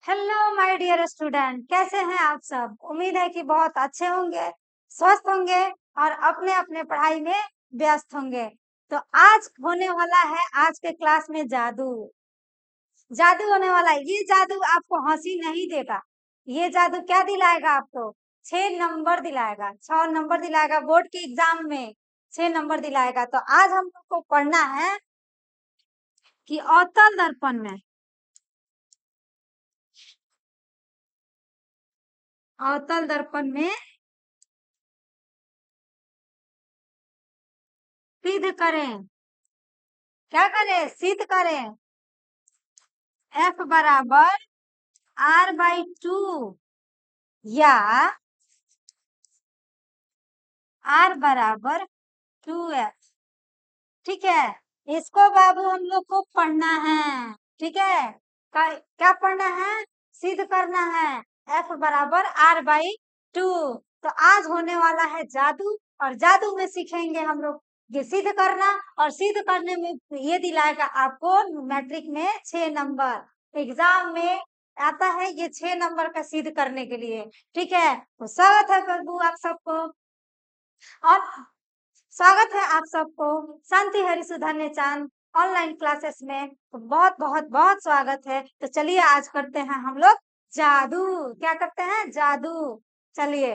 Hello my dear student, कैसे हैं आप सब। उम्मीद है कि बहुत अच्छे होंगे, स्वस्थ होंगे और अपने अपने पढ़ाई में व्यस्त होंगे। तो आज होने वाला है आज के क्लास में जादू। जादू होने वाला है। ये जादू आपको हंसी नहीं देगा। ये जादू क्या दिलाएगा आपको? 6 नंबर दिलाएगा, 6 नंबर दिलाएगा बोर्ड के एग्जाम में। 6 नंबर दिलाएगा। तो आज हम लोग को पढ़ना है कि अवतल दर्पण में, अवतल दर्पण में सिद्ध करें। क्या करें? सिद्ध करें। F बराबर R/2 या R बराबर 2F। ठीक है, इसको बाबू हम लोग को पढ़ना है। ठीक है, क्या पढ़ना है? सिद्ध करना है। F बराबर R/2। तो आज होने वाला है जादू, और जादू में सीखेंगे हम लोग ये सिद्ध करना, और सिद्ध करने में ये दिलाएगा आपको मैट्रिक में 6 नंबर। एग्जाम में आता है ये 6 नंबर का सिद्ध करने के लिए। ठीक है, तो स्वागत है प्रभु आप सबको, और स्वागत है आप सबको शांति हरिसुधन्य चांद ऑनलाइन क्लासेस में। तो बहुत बहुत बहुत स्वागत है। तो चलिए आज करते हैं हम लोग जादू। क्या करते हैं? जादू। चलिए,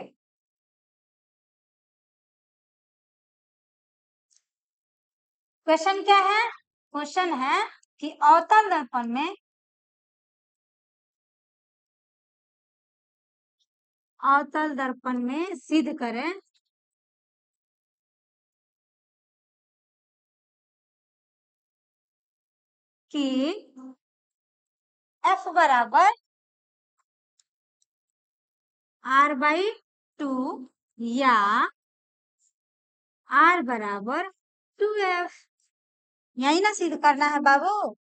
क्वेश्चन क्या है? क्वेश्चन है कि अवतल दर्पण में, अवतल दर्पण में सिद्ध करें कि F बराबर R/2 या R बराबर 2F। यही ना सिद्ध करना है बाबू,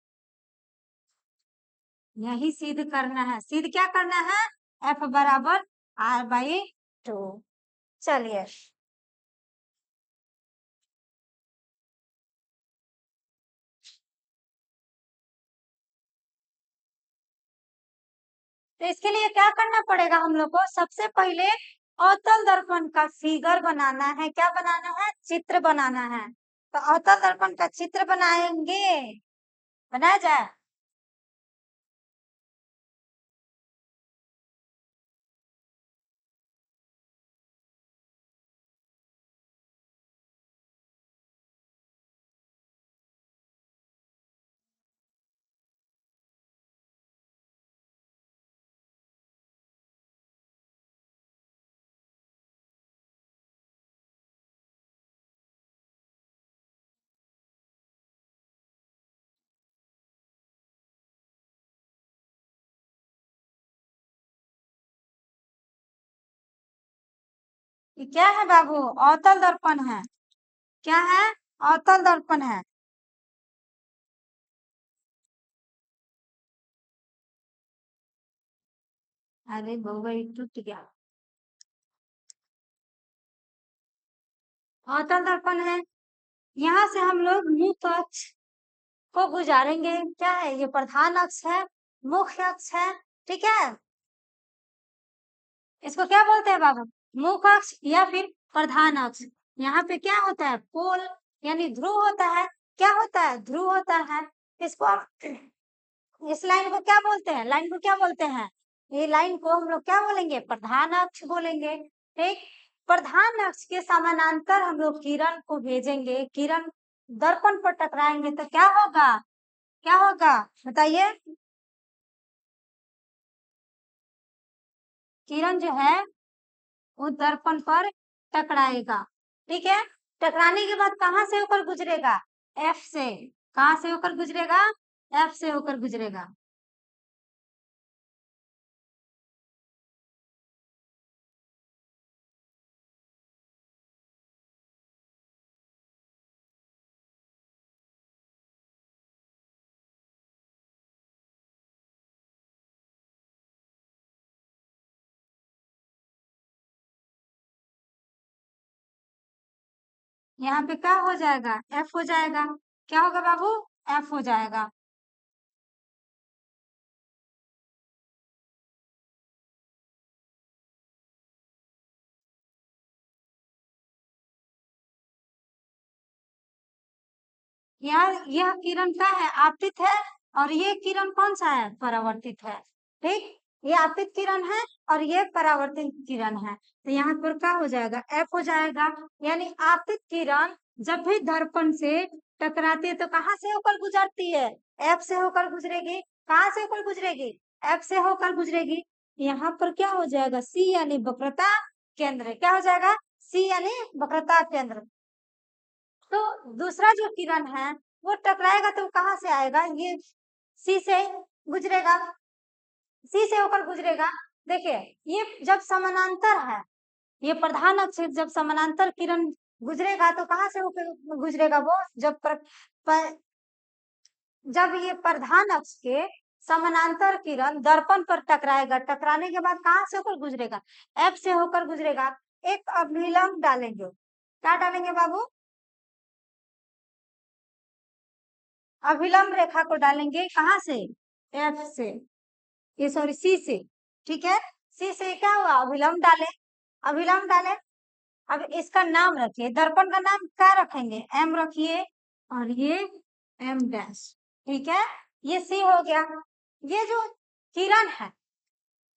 यही सिद्ध करना है। सिद्ध क्या करना है? F बराबर R/2। चलिए, तो इसके लिए क्या करना पड़ेगा हम लोग को? सबसे पहले अवतल दर्पण का फिगर बनाना है। क्या बनाना है? चित्र बनाना है। तो अवतल दर्पण का चित्र बनाएंगे। बनाया जाए। ये क्या है बाबू? अवतल दर्पण है। क्या है? अवतल दर्पण है। अरे बउआ ये टूट गया। अवतल दर्पण है। यहाँ से हम लोग मुक्त अक्ष को गुजारेंगे। क्या है? ये प्रधान अक्ष है, मुख्य अक्ष है। ठीक है, इसको क्या बोलते हैं बाबू? मुख्य अक्ष या फिर प्रधान अक्ष। यहाँ पे क्या होता है? पोल यानी ध्रुव होता है। क्या होता है? ध्रुव होता है। इसको इस लाइन को क्या बोलते हैं? लाइन को क्या बोलते हैं? ये लाइन को हम लोग क्या बोलेंगे? प्रधान अक्ष बोलेंगे। ठीक, प्रधान अक्ष के समानांतर हम लोग किरण को भेजेंगे। किरण दर्पण पर टकराएंगे तो क्या होगा? क्या होगा बताइए? किरण जो है वो दर्पण पर टकराएगा। ठीक है, टकराने के बाद कहाँ से होकर गुजरेगा? एफ से। कहाँ से होकर गुजरेगा? एफ से होकर गुजरेगा। यहाँ पे क्या हो जाएगा? एफ हो जाएगा। क्या होगा बाबू? एफ हो जाएगा। यह किरण क्या है, आपतित है, और ये किरण कौन सा है, परावर्तित है। ठीक, ये आपतित किरण है और ये परावर्तित किरण है, तो यहाँ पर क्या हो जाएगा, एफ हो जाएगा। यानी आपतित किरण जब भी दर्पण से टकराती है तो कहाँ से होकर गुजरती है, एफ से होकर गुजरेगी। कहाँ से होकर गुजरेगी, एफ से होकर गुजरेगी। यहाँ पर क्या हो जाएगा, सी यानी वक्रता केंद्र, क्या हो जाएगा, सी यानी वक्रता केंद्र। तो दूसरा जो किरण है वो टकराएगा तो कहाँ से आएगा, ये सी से गुजरेगा, सी से होकर गुजरेगा। देखिए ये जब समानांतर है, ये प्रधान अक्ष से जब समानांतर किरण गुजरेगा तो कहाँ से होकर गुजरेगा, वो जब ये प्रधान अक्ष के समानांतर किरण दर्पण पर टकराएगा, टकराने के बाद कहाँ से होकर गुजरेगा, एफ से होकर गुजरेगा। एक अभिलंब डालेंगे, क्या डालेंगे बाबू, अभिलंब रेखा को डालेंगे, कहाँ से, एफ से, ये सॉरी सी से। ठीक है, सी से क्या हुआ, अभिलंब डाले, अभिलंब डाले। अब इसका नाम रखिए, दर्पण का नाम क्या रखेंगे, एम रखिए, और ये एम डैश। ठीक है, ये सी हो गया। ये जो किरण है,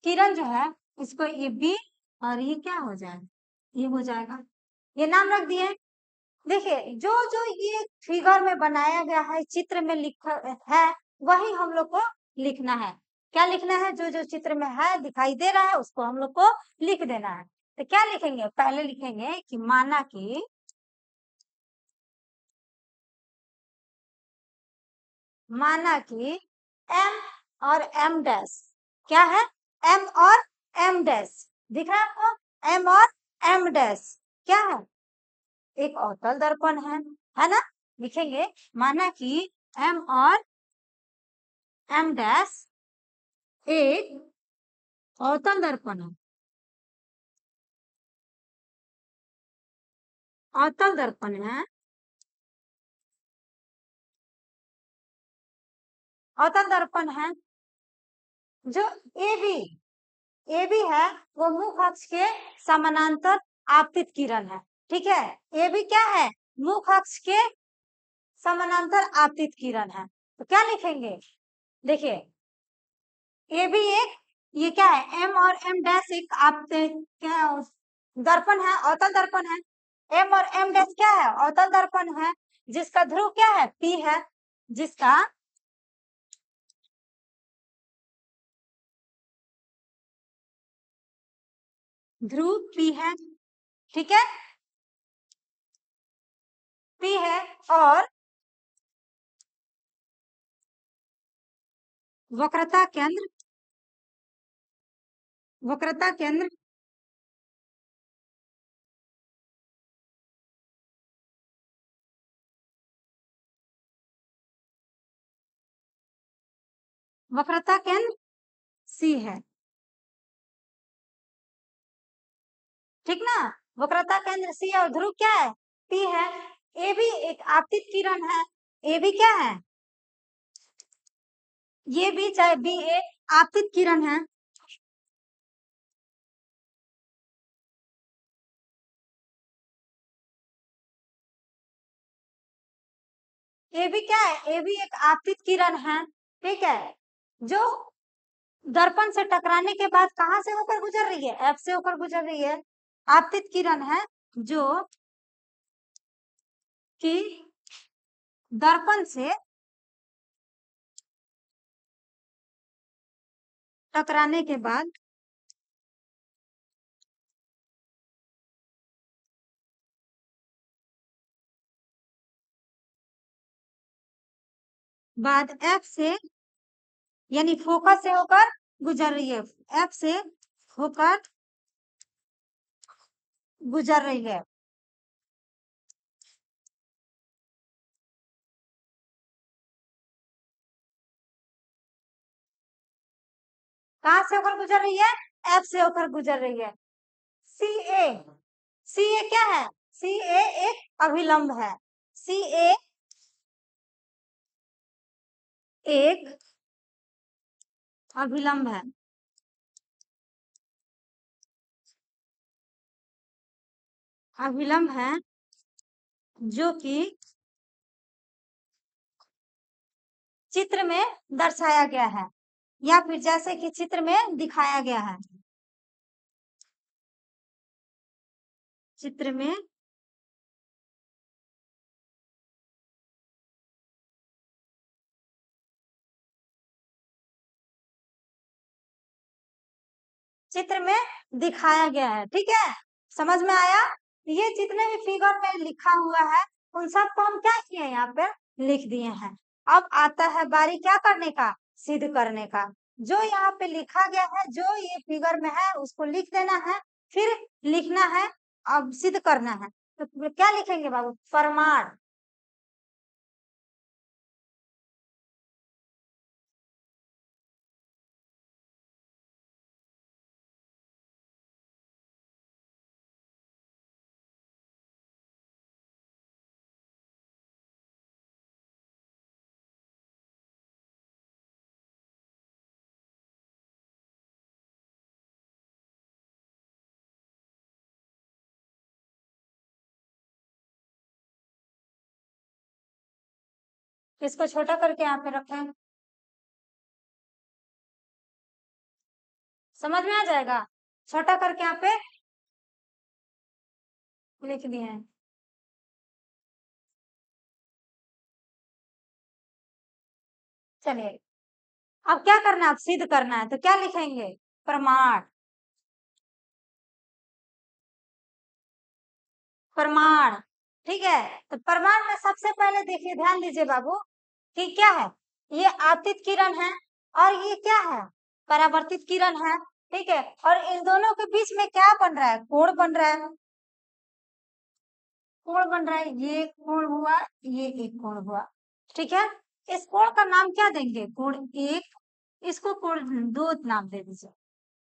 किरण जो है इसको ये बी, और ये क्या हो जाएगा, ये हो जाएगा, ये नाम रख दिए। देखिए जो जो ये फिगर में बनाया गया है, चित्र में लिखा है, वही हम लोग को लिखना है। क्या लिखना है, जो जो चित्र में है दिखाई दे रहा है उसको हम लोग को लिख देना है। तो क्या लिखेंगे, पहले लिखेंगे कि माना कि एम और एम डैश, क्या है, एम और एम डैश, दिख रहा है आपको, एम और एम डैश क्या है, एक अवतल दर्पण है ना। लिखेंगे माना कि एम और एम डैश एक अवतल दर्पण है, अवतल दर्पण है, अवतल दर्पण है। जो ए बी है वो मुख अक्ष के समानांतर आपतित किरण है। ठीक है, ए बी क्या है, मुख अक्ष के समानांतर आपतित किरण है। तो क्या लिखेंगे, देखिए ए बी एक, ये क्या है, एम और एम डैश एक आपतित क्या दर्पण है, अवतल दर्पण है। एम और एम डैश क्या है, अवतल दर्पण है, जिसका ध्रुव क्या है, पी है, जिसका ध्रुव पी है। ठीक है, पी है, और वक्रता केंद्र, वक्रता केंद्र वक्रता केंद्र सी है। ठीक ना, वक्रता केंद्र सी और ध्रुव क्या है, पी है। ए भी एक आपतित किरण है, ए भी क्या है, ये भी चाहे बी ए आपतित किरण है। ए भी क्या है, ए भी एक आपतित किरण है। ठीक है, जो दर्पण से टकराने के बाद कहाँ से होकर गुजर रही है, एफ से होकर गुजर रही है, आपतित किरण है, जो कि दर्पण से टकराने के बाद एफ से यानी फोकस से होकर गुजर रही है, एफ से होकर गुजर रही है। कहाँ से होकर गुजर रही है, एफ से होकर गुजर रही है। सी ए, सी ए क्या है, सी ए एक अभिलंब है, सी ए एक अभिलंब है, अभिलंब है, जो कि चित्र में दर्शाया गया है, या फिर जैसे कि चित्र में दिखाया गया है। चित्र में चित्र में दिखाया गया है, ठीक है, समझ में आया। ये जितने भी फिगर में लिखा हुआ है उन सबको हम क्या किए, यहाँ पे लिख दिए हैं। अब आता है बारी क्या करने का, सिद्ध करने का। जो यहाँ पे लिखा गया है, जो ये फिगर में है उसको लिख देना है, फिर लिखना है, अब सिद्ध करना है। तो क्या लिखेंगे बाबू, प्रमाण। इसको छोटा करके यहाँ पे रखें, समझ में आ जाएगा। छोटा करके यहाँ पे लिख दिए हैं। चलिए, अब क्या करना है, अब सिद्ध करना है, तो क्या लिखेंगे, प्रमाण। प्रमाण, ठीक है। तो प्रमाण में सबसे पहले देखिए, ध्यान दीजिए बाबू, कि क्या है, ये आपतित किरण है और ये क्या है, परावर्तित किरण है, ठीक है। और इन दोनों के बीच में क्या बन रहा है, कोण बन रहा है, कोण बन रहा है, ये कोण हुआ, ये एक कोण हुआ, ठीक है। इस कोण का नाम क्या देंगे, कोण एक, इसको कोण दो नाम दे दीजिए।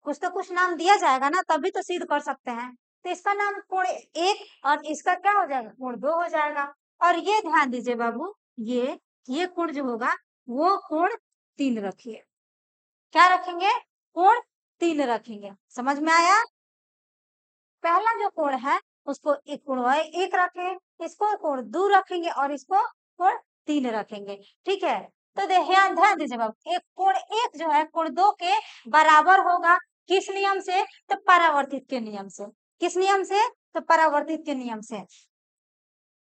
कुछ तो कुछ नाम दिया जाएगा ना, तभी तो सिद्ध कर सकते हैं। तो इसका नाम कोण एक और इसका क्या हो जाएगा, कोण दो हो जाएगा। और ये ध्यान दीजिए बाबू, ये कोण जो होगा वो कोण तीन रखिए। क्या रखेंगे, कोण तीन रखेंगे, समझ में आया। पहला जो कोण है उसको एक कोण एक रखें, इसको कोण दो रखेंगे और इसको कोण तीन रखेंगे, ठीक है। तो ध्यान ध्यान दीजिए बाबू, एक कोण एक जो है कोण दो के बराबर होगा, किस नियम से, तो परावर्तित के नियम से। किस नियम से, तो परावर्तित के नियम से।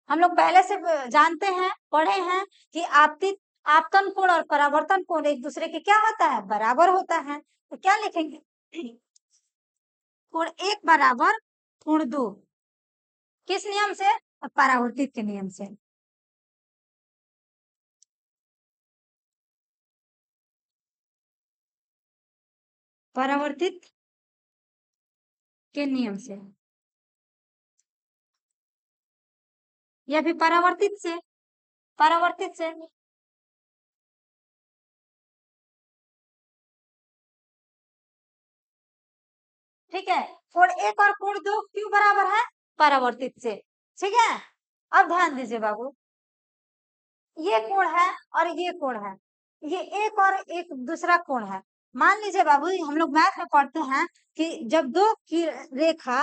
हम लोग पहले से जानते हैं, पढ़े हैं कि आपतित आपतन कोण और परावर्तन कोण एक दूसरे के क्या होता है, बराबर होता है। तो क्या लिखेंगे, कोण एक बराबर कोण दो, किस नियम से, परावर्तित के नियम से। परावर्तित के नियम से, या फिर परावर्तित से। ठीक है, कोण एक और कोण दो क्यों बराबर है, परावर्तित से, ठीक है। अब ध्यान दीजिए बाबू, ये कोण है और ये कोण है, ये एक और एक दूसरा कोण है। मान लीजिए बाबू, हम लोग मैथ में पढ़ते हैं कि जब दो की रेखा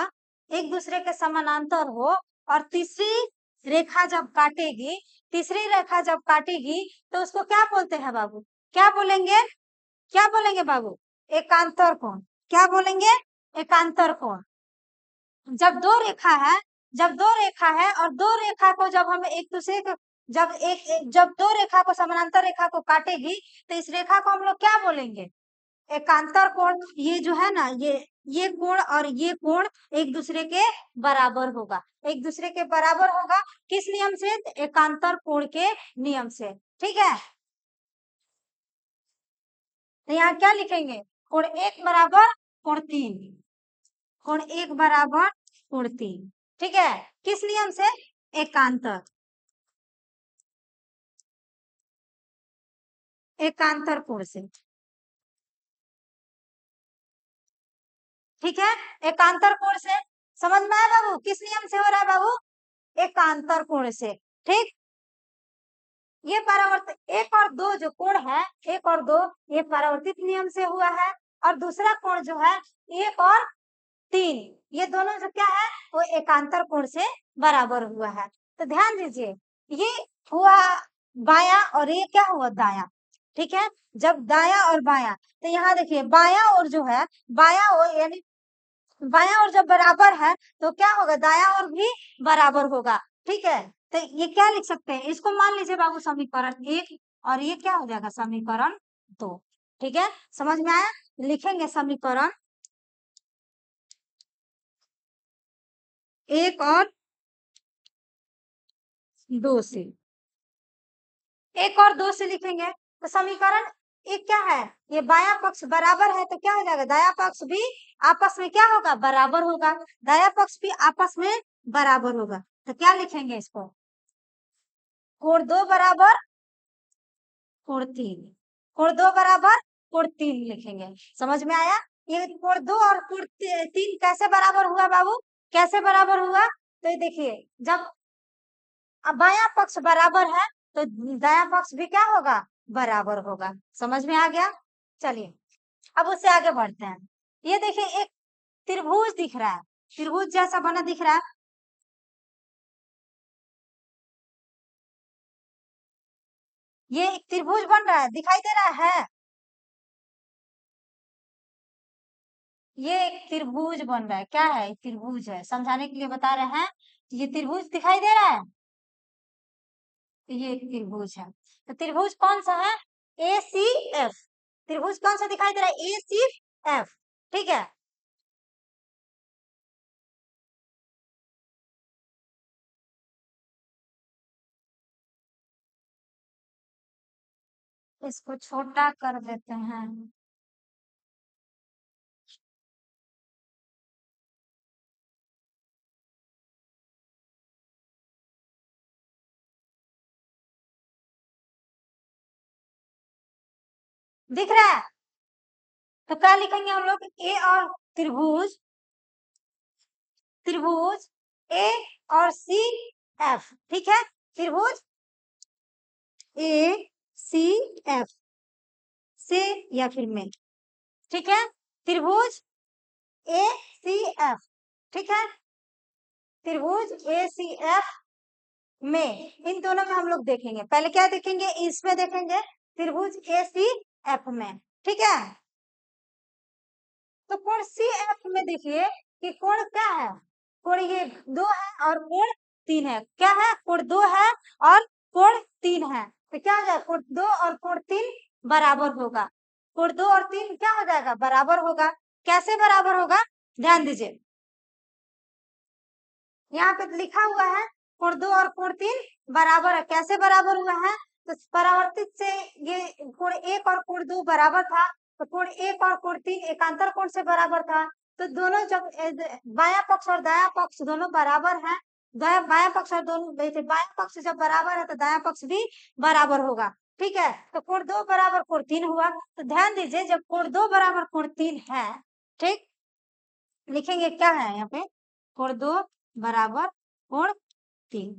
एक दूसरे के समानांतर हो और तीसरी रेखा जब काटेगी, तीसरी रेखा जब काटेगी तो उसको क्या बोलते हैं बाबू, क्या बोलेंगे, क्या बोलेंगे बाबू, एकांतर कोण। क्या बोलेंगे, एकांतर कोण। जब दो रेखा है, जब दो रेखा है और दो रेखा को जब हम एक दूसरे को जब दो रेखा को समानांतर रेखा को काटेगी तो इस रेखा को हम लोग क्या बोलेंगे, एकांतर कोण। ये जो है ना, ये कोण और ये कोण एक दूसरे के बराबर होगा, एक दूसरे के बराबर होगा, किस नियम से, एकांतर कोण के नियम से, ठीक है। तो यहाँ क्या लिखेंगे, कोण एक बराबर कोण तीन, कोण एक बराबर कोण तीन, ठीक है। किस नियम से, एकांतर, एकांतर कोण से, ठीक है। एकांतर कोण से, समझ में आया बाबू, किस नियम से हो रहा है बाबू, एकांतर कोण से, ठीक। ये परावर्तित एक और दो जो कोण है, एक और दो, ये परावर्तित नियम से हुआ है। और दूसरा कोण जो है एक और तीन, ये दोनों जो क्या है, वो एकांतर कोण से बराबर हुआ है। तो ध्यान दीजिए, ये हुआ बाया और ये क्या हुआ, दाया। ठीक है, जब दाया और बाया, तो यहाँ देखिए बाया और जो है, बाया और यानी बाया और जब बराबर है तो क्या होगा, दाया और भी बराबर होगा। ठीक है, तो ये क्या लिख सकते हैं, इसको मान लीजिए बाबू समीकरण 1, और ये क्या हो जाएगा समीकरण 2। ठीक है, समझ में आया, लिखेंगे समीकरण 1 और 2 से, 1 और 2 से लिखेंगे, तो समीकरण एक क्या है, ये बाया पक्ष बराबर है तो क्या हो जाएगा, दाया पक्ष भी आपस में क्या होगा, बराबर होगा, दाया पक्ष भी आपस में बराबर होगा। तो क्या लिखेंगे इसको, कोण 2 बराबर कोण 3, कोण 2 बराबर कोण 3 लिखेंगे। समझ में आया, ये कोण 2 और कोण 3 कैसे बराबर हुआ बाबू, कैसे बराबर हुआ, तो ये देखिए जब बाया पक्ष बराबर है तो दाया पक्ष भी क्या होगा, बराबर होगा। समझ में आ गया, चलिए अब उससे आगे बढ़ते हैं। ये देखिए एक त्रिभुज दिख रहा है, त्रिभुज जैसा बना दिख रहा है, ये एक त्रिभुज बन रहा है, दिखाई दे रहा है, ये एक त्रिभुज बन रहा है, क्या है, एक त्रिभुज है, समझाने के लिए बता रहे हैं। ये त्रिभुज दिखाई दे रहा है, तो ये एक त्रिभुज है, तो त्रिभुज कौन सा है, ए सी एफ, त्रिभुज कौन सा दिखाई दे रहा है, ए सी एफ। ठीक है, इसको छोटा कर देते हैं, दिख रहा है, तो क्या लिखेंगे हम लोग, ए और त्रिभुज, त्रिभुज ए और सी एफ। ठीक है, त्रिभुज ए सी एफ से या फिर में, ठीक है, त्रिभुज ए सी एफ, ठीक है, त्रिभुज ए सी एफ में, इन दोनों में हम लोग देखेंगे, पहले क्या देखेंगे, इसमें देखेंगे त्रिभुज ए सी एफ में। ठीक है, तो कोण सी एफ में देखिए कि कोण क्या है, कोण ये 2 है और कोण 3 है, क्या है, कोण 2 है और कोण 3 है, तो क्या हो जाएगा, कोण 2 और कोण 3 बराबर होगा, कोण 2 और 3 क्या हो जाएगा, बराबर होगा। कैसे बराबर होगा, ध्यान दीजिए, यहाँ पे लिखा हुआ है कोण 2 और कोण 3 बराबर है, कैसे बराबर हुआ है, तो परावर्तित से ये कोण 1 और कोण 2 बराबर था, तो कोण 1 और कोण 3 एकांतर कोण से बराबर था, तो दोनों जब बाया पक्ष और दाया पक्ष दोनों बराबर है, दाया बाया पक्ष और दोनों वैसे बाया पक्ष जब बराबर है तो दाया पक्ष भी बराबर होगा। ठीक है, तो कोण 2 बराबर कोण 3 हुआ, तो ध्यान दीजिए जब कोण 2 बराबर कोण 3 है, ठीक, लिखेंगे क्या है यहाँ पे, कोण 2 बराबर कोण 3,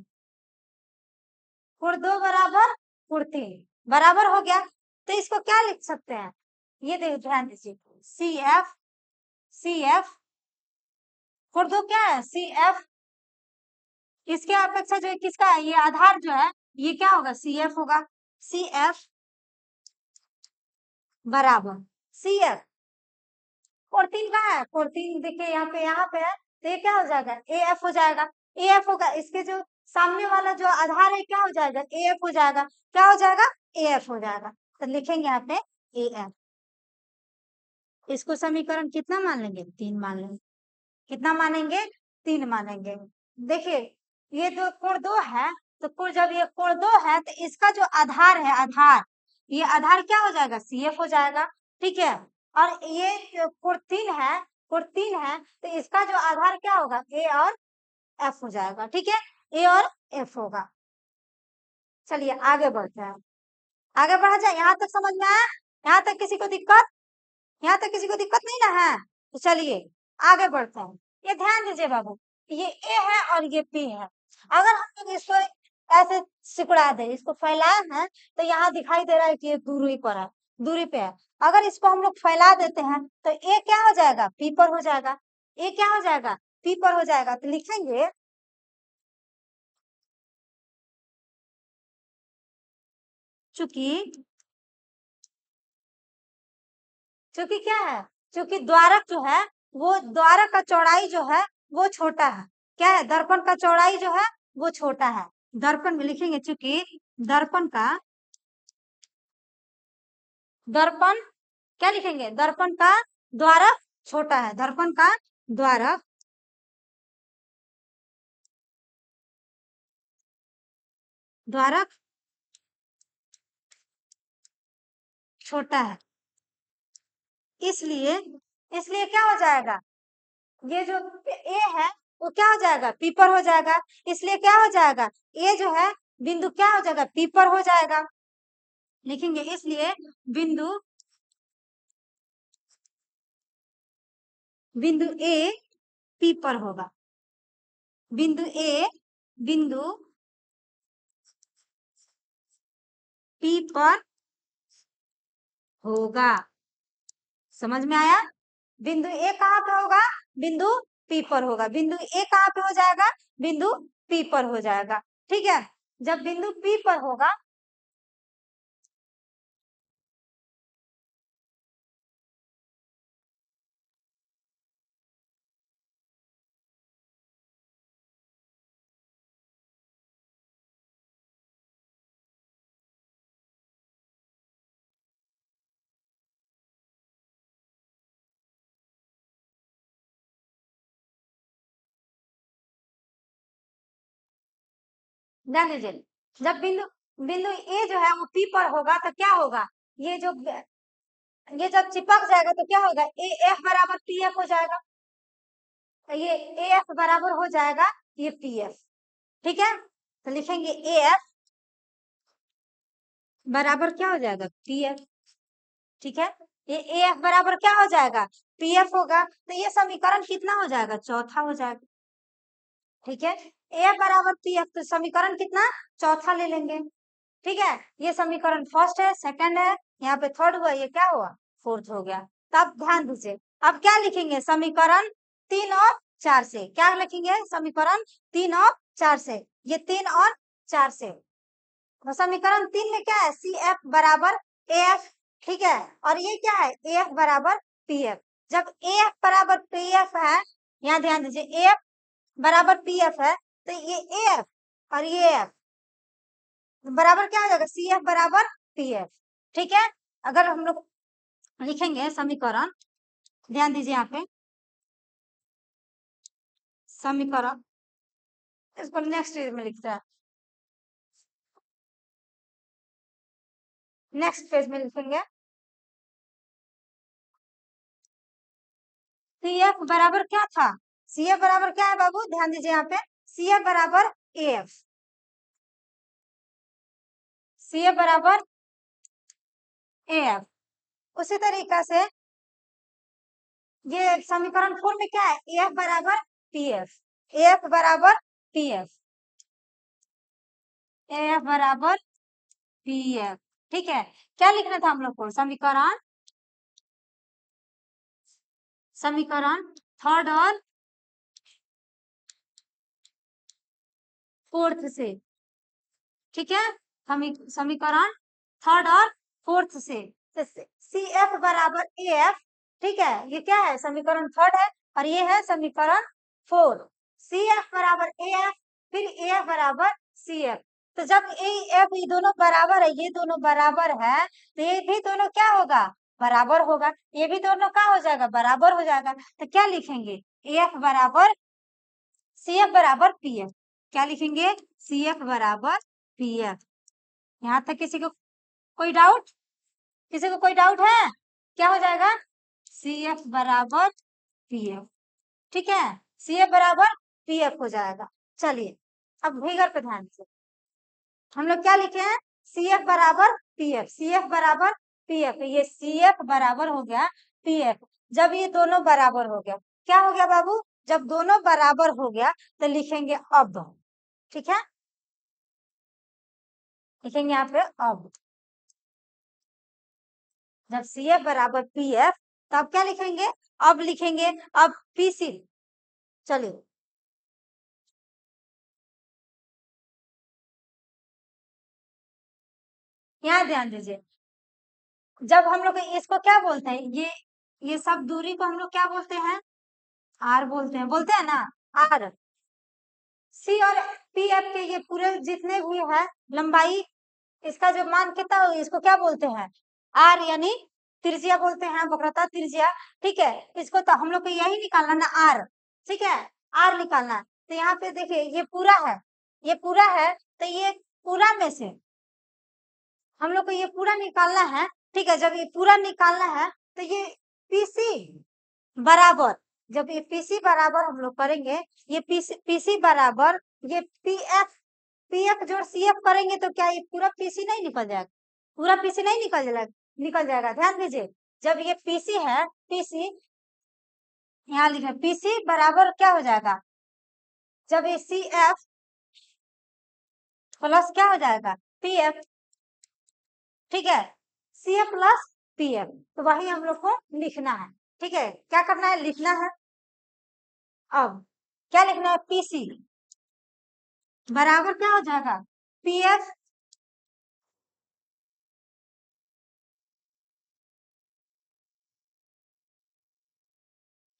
कोण 2 बराबर कोण 3 बराबर हो गया, तो इसको क्या लिख सकते हैं, ये देखो ध्यान दीजिए, सी एफ, सी एफ, कोण 2 क्या है, सी एफ, इसके अपेक्षा जो किसका है, ये आधार जो है ये क्या होगा, सी एफ होगा, सी एफ बराबर सी एफ, कोण 3 कहाँ है, कोण 3 देखिए यहाँ पे है, तो ये क्या हो जाएगा, ए एफ हो जाएगा, ए एफ होगा, इसके जो सामने वाला जो आधार है क्या हो जाएगा, ए एफ हो जाएगा, क्या हो जाएगा, ए एफ हो जाएगा, तो लिखेंगे यहाँ पे ए एफ। इसको समीकरण कितना मान लेंगे, 3 मान लेंगे, कितना मानेंगे, 3 मानेंगे। देखिए ये जो कोण 2 है, तो कोण जब ये कोण 2 है तो इसका जो आधार है, आधार, ये आधार क्या हो जाएगा, सी एफ हो जाएगा। ठीक है, और ये जो कोण 3 है, कोण 3 है, तो इसका जो आधार क्या होगा, ए और एफ हो जाएगा। ठीक है, ए और एफ होगा। चलिए आगे बढ़ते हैं, आगे बढ़ा जाए, यहाँ तक समझ में आया, यहाँ तक किसी को दिक्कत, यहाँ तक किसी को दिक्कत नहीं ना है, तो चलिए आगे बढ़ते हैं। ये ध्यान दीजिए बाबू, ये ए है और ये पी है, अगर हम लोग इसको ऐसे सिकुड़ा दे, इसको फैलाए हैं, तो यहाँ दिखाई दे रहा है कि ये दूरी पर है, दूरी पे है, अगर इसको हम लोग फैला देते हैं तो ए क्या हो जाएगा, पी पर हो जाएगा, ए क्या हो जाएगा, पी पर हो जाएगा, तो लिखेंगे चूंकि क्योंकि क्या है, क्योंकि द्वारक जो है वो द्वारक का चौड़ाई जो है वो छोटा है। क्या है, दर्पण का चौड़ाई जो है वो छोटा है। दर्पण में लिखेंगे चूंकि दर्पण का दर्पण क्या लिखेंगे, दर्पण का द्वारक छोटा है। दर्पण का द्वारक द्वारक छोटा है, इसलिए इसलिए क्या हो जाएगा, ये जो ए है वो क्या हो जाएगा, पी पर हो जाएगा। इसलिए क्या हो जाएगा, ए जो है बिंदु क्या हो जाएगा, पी पर हो जाएगा। लिखेंगे इसलिए बिंदु बिंदु ए पी पर होगा। बिंदु ए बिंदु पी पर होगा। समझ में आया, बिंदु ए कहाँ पे होगा, बिंदु पी पर होगा। बिंदु ए कहाँ पे हो जाएगा, बिंदु पी पर हो जाएगा। ठीक है, जब बिंदु पी पर होगा, ध्यान दीजिए, जब बिंदु बिंदु ए जो है वो पी पर होगा तो क्या होगा, ये जो ये जब चिपक जाएगा तो क्या होगा, ए एफ बराबर पी एफ हो जाएगा। ये ए एफ बराबर हो जाएगा ये पी एफ। ठीक है, तो लिखेंगे ए एफ बराबर क्या हो जाएगा, पी एफ। ठीक है, ये ए एफ बराबर क्या हो जाएगा, पी एफ होगा। तो ये समीकरण कितना हो जाएगा, चौथा हो जाएगा। ठीक है, ए एफ बराबर पी एफ, तो समीकरण कितना, चौथा ले लेंगे। ठीक है, ये समीकरण फर्स्ट है, सेकंड है, यहाँ पे थर्ड हुआ, ये क्या हुआ, फोर्थ हो गया। तब ध्यान दीजिए, अब क्या लिखेंगे, समीकरण 3 और 4 से। क्या लिखेंगे, समीकरण 3 और 4 से। ये 3 और 4 से, तो समीकरण 3 में क्या है, सी एफ बराबर ए एफ। ठीक है, और ये क्या है, ए एफ बराबर पी एफ। जब ए एफ बराबर पी एफ है, यहाँ ध्यान दीजिए, ए एफ बराबर पी एफ है, तो ये ए एफ और ये एफ बराबर क्या हो जाएगा, सी एफ बराबर पी एफ। ठीक है, अगर हम लोग लिखेंगे समीकरण, ध्यान दीजिए यहाँ पे समीकरण, इसको नेक्स्ट पेज में लिखता है, नेक्स्ट पेज में लिखेंगे सी एफ बराबर क्या था, सी एफ बराबर क्या है बाबू, ध्यान दीजिए यहाँ पे, सी एफ बराबर ए एफ, सी एफ बराबर ए एफ। उसी तरीका से ये समीकरण 4 में क्या है, ए एफ बराबर पी एफ, ए एफ बराबर पी एफ, ए एफ बराबर पी एफ। ठीक है, क्या लिखना था हम लोग को, समीकरण समीकरण थर्ड और फोर्थ से। ठीक है, समीकरण थर्ड और फोर्थ से, सी एफ बराबर ए एफ। ठीक है, ये क्या है, समीकरण थर्ड है, और ये है समीकरण 4। सी एफ बराबर ए एफ, फिर ए एफ बराबर सी एफ। तो जब ए एफ ये दोनों बराबर है, ये दोनों बराबर है, तो ये भी दोनों क्या होगा, बराबर होगा। ये भी दोनों क्या हो जाएगा, बराबर हो जाएगा। तो क्या लिखेंगे, ए एफ बराबर सी एफ बराबर पी एफ। क्या लिखेंगे, सी एफ बराबर पी एफ। यहाँ तक किसी को कोई डाउट, किसी को कोई डाउट है, क्या हो जाएगा, सी एफ बराबर पी एफ। ठीक है, सी एफ बराबर पी एफ हो जाएगा। चलिए, अब फिगर पे ध्यान से हम लोग क्या लिखे हैं, सी एफ बराबर पी एफ, सी एफ बराबर पी एफ। ये सी एफ बराबर हो गया पी एफ। जब ये दोनों बराबर हो गया, क्या हो गया बाबू, जब दोनों बराबर हो गया तो लिखेंगे अब। ठीक है, लिखेंगे यहाँ पे अब। जब सी एफ बराबर पी एफ, तब क्या लिखेंगे, अब लिखेंगे, अब पी सी। चलिए, यहाँ ध्यान दीजिए, जब हम लोग इसको क्या बोलते हैं, ये सब दूरी को हम लोग क्या बोलते हैं, आर बोलते हैं ना, आर। सी और पी एफ के ये पूरे जितने भी है लंबाई, इसका जो मान कितना हो इसको क्या बोलते हैं, आर, यानी त्रिज्या बोलते हैं, वक्रता त्रिज्या। ठीक है, इसको तो हम लोग को यही निकालना ना, आर। ठीक है, आर निकालना है। तो यहाँ पे देखिए ये पूरा है, ये पूरा है, तो ये पूरा में से हम लोग को ये पूरा निकालना है। ठीक है, जब ये पूरा निकालना है तो ये पीसी बराबर, जब ये पीसी बराबर हम लोग करेंगे, ये पीसी बराबर ये पीएफ जोड़ सीएफ करेंगे तो क्या ये पूरा पीसी नहीं निकल जाएगा, पूरा पीसी नहीं निकल जाएगा। ध्यान दीजिए, जब ये पीसी है, पीसी यहाँ लिखे, पीसी बराबर क्या हो जाएगा, जब ये सीएफ प्लस क्या हो जाएगा, पीएफ। ठीक है, सीएफ प्लस पीएफ, तो वही हम लोग को लिखना है। ठीक है, क्या करना है, लिखना है। अब क्या लिखना है, पीसी बराबर क्या हो जाएगा, पीएफ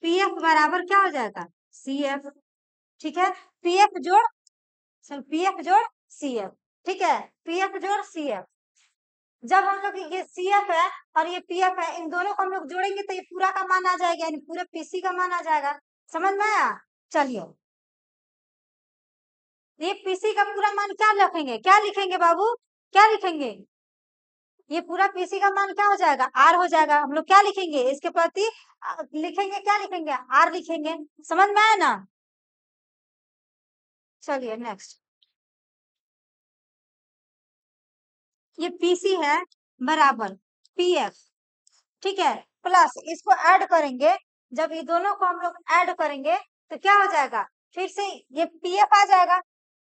पीएफ बराबर क्या हो जाएगा, सीएफ। ठीक है, पीएफ जोड़ पीएफ जोड़ सीएफ। ठीक है, पीएफ जोड़ सीएफ। जब हम लोग ये सीएफ है और ये पीएफ है, इन दोनों को हम लोग जोड़ेंगे तो ये पूरा का मान आ जाएगा, यानी पूरा पीसी का मान आ जाएगा। समझ में आया, चलिए ये पीसी का पूरा मान क्या लिखेंगे, क्या लिखेंगे बाबू, क्या लिखेंगे, ये पूरा पीसी का मान क्या हो जाएगा, आर हो जाएगा। हम लोग क्या लिखेंगे इसके प्रति, लिखेंगे, क्या लिखेंगे, आर लिखेंगे। समझ में आया ना, चलिए नेक्स्ट। ये पीसी है बराबर पीएफ। ठीक है, प्लस इसको ऐड करेंगे, जब ये दोनों को हम लोग ऐड करेंगे तो क्या हो जाएगा, फिर से ये पीएफ आ जाएगा।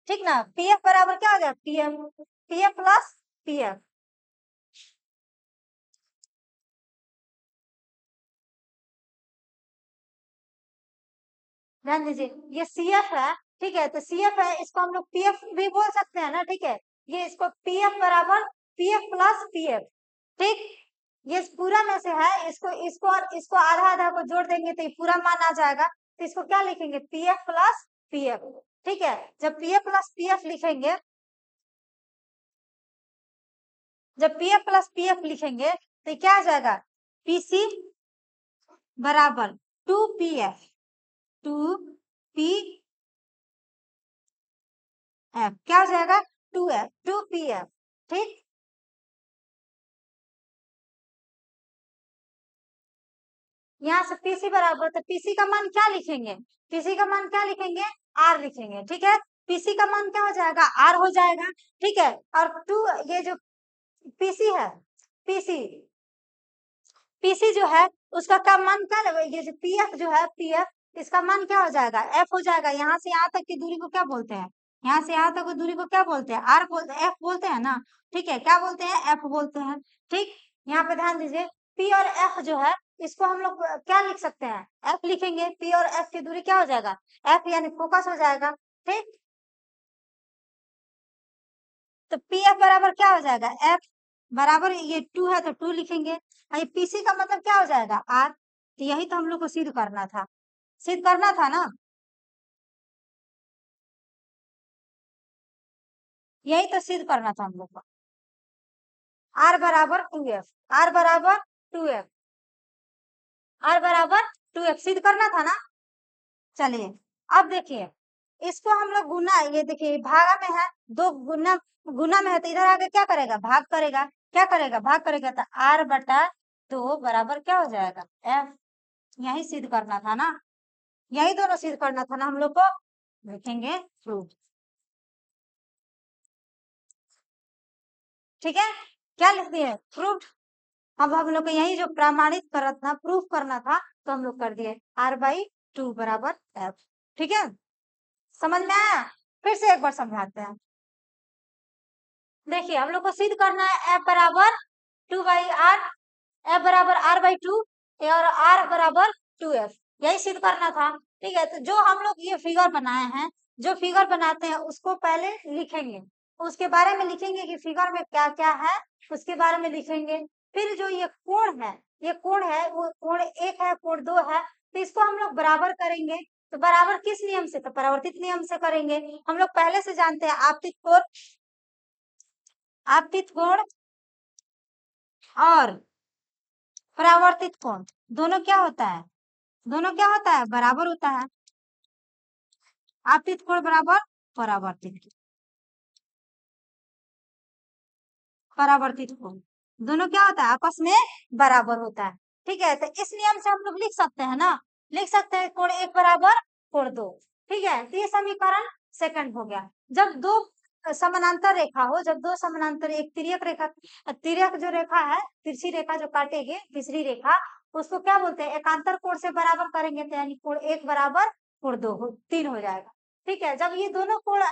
ठीक ना, पीएफ बराबर क्या हो जाएगा, पीएफ, पीएफ प्लस पीएफ। ध्यान दीजिए, ये सीएफ है। ठीक है, तो सीएफ है, इसको हम लोग पीएफ भी बोल सकते हैं ना। ठीक है, ये इसको पीएफ बराबर पीएफ प्लस पीएफ। ठीक, ये पूरा में से है, इसको इसको और इसको आधा आधा को जोड़ देंगे तो ये पूरा मान आ जाएगा। तो इसको क्या लिखेंगे, पीएफ प्लस पीएफ। ठीक है, जब पीएफ प्लस पीएफ लिखेंगे, जब पीएफ प्लस पीएफ लिखेंगे तो क्या आ जाएगा, पीसी बराबर 2pf, 2pf क्या हो जाएगा, 2f, 2pf। ठीक, यहाँ से पीसी बराबर, तो पीसी का मान क्या लिखेंगे, पीसी का मान क्या लिखेंगे, आर लिखेंगे। ठीक है, पीसी का मान क्या हो जाएगा, आर हो जाएगा। ठीक है, और टू, ये जो पीसी है, पीसी पीसी जो है उसका क्या मान क्या लगेगा, ये जो पीएफ जो है, पीएफ इसका मान क्या हो जाएगा, एफ हो जाएगा। यहाँ से यहाँ तक की दूरी को क्या बोलते हैं, यहाँ से यहाँ तक की दूरी को क्या बोलते हैं, आर बोलते हैं, एफ बोलते हैं ना। ठीक है, क्या बोलते हैं, एफ बोलते हैं। ठीक, यहाँ पे ध्यान दीजिए, पी और एफ जो है इसको हम लोग क्या लिख सकते हैं, एफ लिखेंगे, पी और एफ की दूरी क्या हो जाएगा, एफ यानी फोकस हो जाएगा। ठीक, तो पी एफ बराबर क्या हो जाएगा, एफ बराबर ये 2 है तो 2 लिखेंगे, और ये पीसी का मतलब क्या हो जाएगा, आर। तो यही तो हम लोग को सिद्ध करना था, सिद्ध करना था ना, यही तो सिद्ध करना था हम लोग को। आर बराबर 2f, आर बराबर 2f, आर बराबर 2f सिद्ध करना था ना। चलिए अब देखिए, इसको हम लोग गुना, ये देखिए भागा में है, दो गुना, गुना में है तो इधर आके क्या करेगा, भाग करेगा, क्या करेगा, भाग करेगा, तो आर बटा 2 बराबर क्या हो जाएगा, एफ। यही सिद्ध करना था ना, यही दोनों सिद्ध करना था ना हम लोग को। लिखेंगे प्रूफ। ठीक है, क्या लिख दिए, प्रूफ। अब हम लोग को यही जो प्रमाणित करना था, प्रूफ करना था, तो हम लोग कर दिए, r/2 बराबर f। ठीक है, समझ में आया, फिर से एक बार समझाते हैं। देखिए हम लोग को सिद्ध करना है f बराबर 2/r, f बराबर r/2 और r बराबर 2f, यही सिद्ध करना था। ठीक है, तो जो हम लोग ये फिगर बनाए हैं, जो फिगर बनाते हैं उसको पहले लिखेंगे, उसके बारे में लिखेंगे कि फिगर में क्या क्या है, उसके बारे में लिखेंगे। फिर जो ये कोण है वो कोण 1 है, कोण 2 है, तो इसको हम लोग बराबर करेंगे। तो बराबर किस नियम से? तो परावर्तित नियम से करेंगे। हम लोग पहले से जानते हैं आपतित कोण और परावर्तित कोण दोनों क्या होता है? दोनों क्या होता है? बराबर होता है। आपतित कोण बराबर परावर्तित कोण दोनों क्या होता है? आपस में बराबर होता है। ठीक है, तो इस नियम से हम लोग लिख सकते हैं ना, लिख सकते हैं कोण 1 बराबर कोण 2। ठीक है, तो ये समीकरण सेकंड हो गया। जब दो समानांतर रेखा हो, जब दो समानांतर, एक तिर्यक जो रेखा है, तिरछी रेखा जो काटेगी तीसरी रेखा, उसको क्या बोलते हैं? एकांतर कोण से बराबर करेंगे, तो यानी कोण 1 बराबर कोण 3 हो जाएगा। ठीक है, जब ये दोनों कोण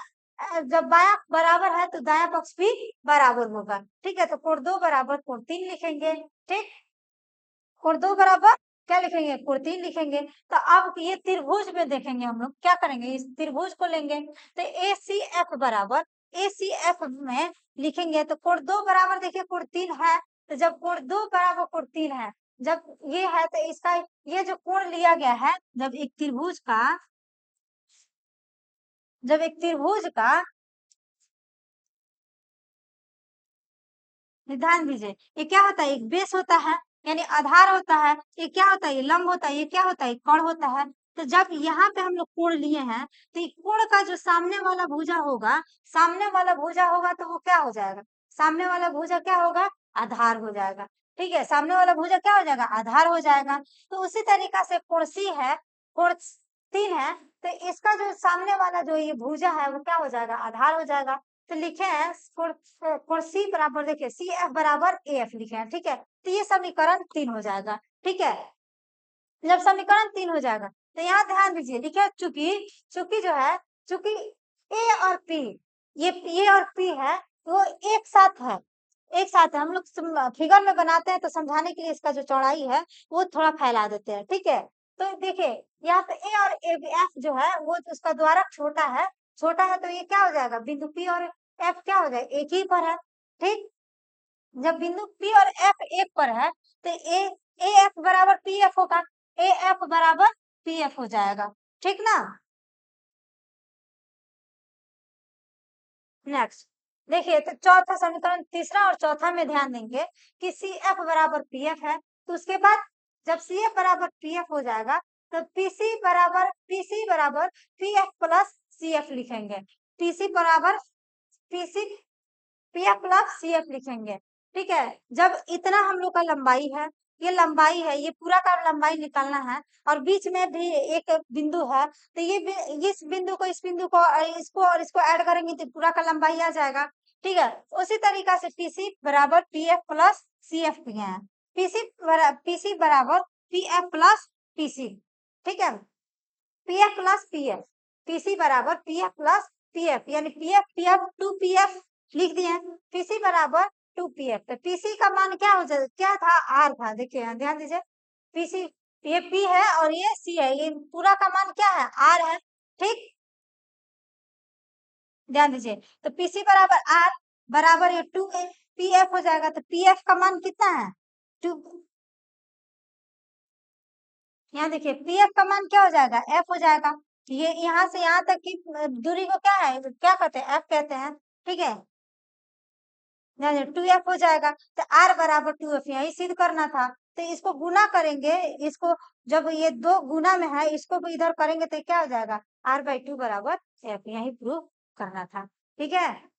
जब बायां बराबर है तो दायां पक्ष भी बराबर होगा। ठीक है, तो कोण 2 बराबर कोण 3 लिखेंगे। ठीक, कोण 2 बराबर क्या लिखेंगे? कोण 3 लिखेंगे। तो अब ये त्रिभुज में देखेंगे, हम लोग क्या करेंगे, इस त्रिभुज को लेंगे, तो ACF में लिखेंगे, तो कोण 2 बराबर देखिए कोण 3 है, तो जब कोण 2 बराबर कोण 3 है, जब ये है तो इसका ये जो कोण लिया गया है, जब एक त्रिभुज का ध्यान दीजिए, ये क्या होता है? एक बेस होता है, यानी आधार होता है। ये क्या होता है? ये लंब होता है। ये क्या होता है? कर्ण होता है। तो जब यहाँ पे हम लोग कोण लिए हैं, तो ये कोण का जो सामने वाला भुजा होगा, तो वो क्या हो जाएगा? सामने वाला भुजा क्या होगा? आधार हो जाएगा। ठीक है, सामने वाला भुजा क्या हो जाएगा? आधार हो जाएगा। तो उसी तरीका से कोण सी है, कोण 3 है, तो इसका जो सामने वाला जो ये भुजा है वो क्या हो जाएगा? आधार हो जाएगा। तो लिखे हैं कोण सी बराबर, देखिए सी एफ बराबर ए एफ लिखे हैं। ठीक है, तो ये समीकरण 3 हो जाएगा। ठीक है, जब समीकरण 3 हो जाएगा तो यहाँ ध्यान दीजिए, लिखे चूंकि जो है, चूंकि ए और पी, ये ए और पी है, वो एक साथ है। हम लोग फिगर में बनाते हैं तो समझाने के लिए इसका जो चौड़ाई है वो थोड़ा फैला देते हैं। ठीक है, तो देखिए यहाँ पे ए और एफ जो है वो उसका द्वारक छोटा है, तो ये क्या हो जाएगा? बिंदु पी और एफ क्या हो जाएगा? एक ही पर है। ठीक, जब बिंदु पी और एफ एक पर है तो ए एफ बराबर पी एफ होगा, ए एफ बराबर पी एफ हो जाएगा। ठीक ना। नेक्स्ट देखिए, तो चौथा समीकरण, तीसरा और चौथा में ध्यान देंगे कि सी एफ बराबर पी एफ है, तो उसके बाद जब सी एफ बराबर पी एफ हो जाएगा तो पीसी बराबर P F plus C F लिखेंगे। पीसी बराबर PC P F plus C F लिखेंगे। ठीक है, जब इतना हम लोग का लंबाई है, ये पूरा का लंबाई निकालना है, और बीच में भी एक बिंदु है, तो इस बिंदु को इसको और इसको ऐड करेंगे तो पूरा का लंबाई आ जाएगा। ठीक है, उसी तरीका से पीसी बराबर P F plus C F किए हैं। पीसी बराबर पी एफ प्लस पीसी। ठीक है, P F plus P F, PC बराबर P F plus P F, यानी P F two P F लिख दिए। पीसी बराबर टू पी एफ, तो पीसी का मान क्या था? आर था। देखिए ध्यान दीजिए, पीसी, ये पी है और ये सी है, ये पूरा का मान क्या है? आर है। ठीक, ध्यान दीजिए, तो पीसी बराबर आर बराबर ये टू पी एफ हो जाएगा, तो पी एफ का मान कितना है? टू। यहाँ देखिए पी एफ का मान क्या हो जाएगा? एफ हो जाएगा। ये यहाँ से यहाँ तक की दूरी को क्या है, क्या कहते हैं? एफ कहते हैं। ठीक है, टू एफ हो जाएगा, तो आर बराबर टू एफ यही सिद्ध करना था। तो इसको गुना करेंगे, इसको जब ये दो गुना में है, इसको भी इधर करेंगे तो क्या हो जाएगा? आर बाई टू बराबर एफ, यही प्रूव करना था। ठीक है,